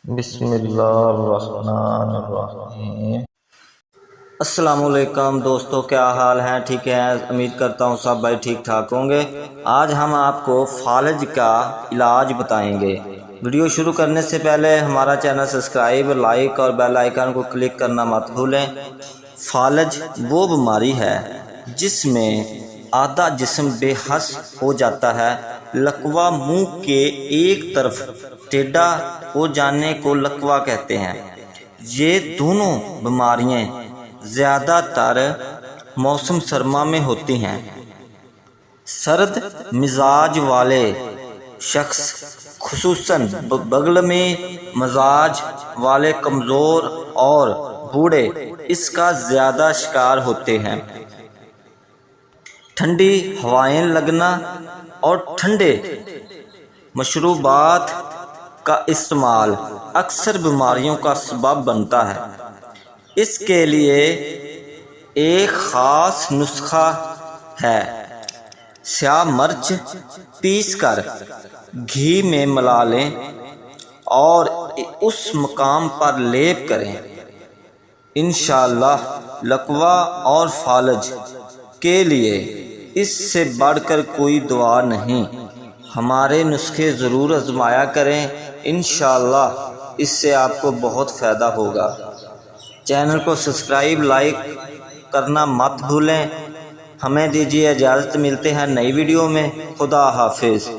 بسم اللہ الرحمن الرحیم۔ السلام علیکم دوستو، کیا حال ہیں؟ ٹھیک ہے، امید کرتا ہوں سب بھائی ٹھیک ٹھاک ہوں گے۔ آج ہم آپ کو فالج کا علاج بتائیں گے۔ ویڈیو شروع کرنے سے پہلے ہمارا چینل سبسکرائب، لائک اور بیل آئیکن کو کلک کرنا مت بھولیں۔ فالج وہ بیماری ہے جس میں آدھا جسم بے حس ہو جاتا ہے۔ لکوہ منہ کے ایک طرف ٹیڑھا ہو جانے کو لکوہ کہتے ہیں۔ یہ دونوں بیماریاں زیادہ تر موسم سرما میں ہوتی ہیں۔ سرد مزاج والے شخص، خصوصاً بغل میں مزاج والے کمزور اور بوڑھے اس کا زیادہ شکار ہوتے ہیں۔ ٹھنڈی ہوائیں لگنا اور ٹھنڈے مشروبات کا استعمال اکثر بیماریوں کا سبب بنتا ہے۔ اس کے لیے ایک خاص نسخہ ہے۔ سیاہ مرچ پیس کر گھی میں ملا لیں اور اس مقام پر لیپ کریں۔ انشاءاللہ لکوہ اور فالج کے لیے اس سے بڑھ کر کوئی دوا نہیں۔ ہمارے نسخے ضرور آزمایا کریں، انشاءاللہ اس سے آپ کو بہت فائدہ ہوگا۔ چینل کو سبسکرائب، لائک کرنا مت بھولیں۔ ہمیں دیجیے اجازت، ملتے ہیں نئی ویڈیو میں۔ خدا حافظ۔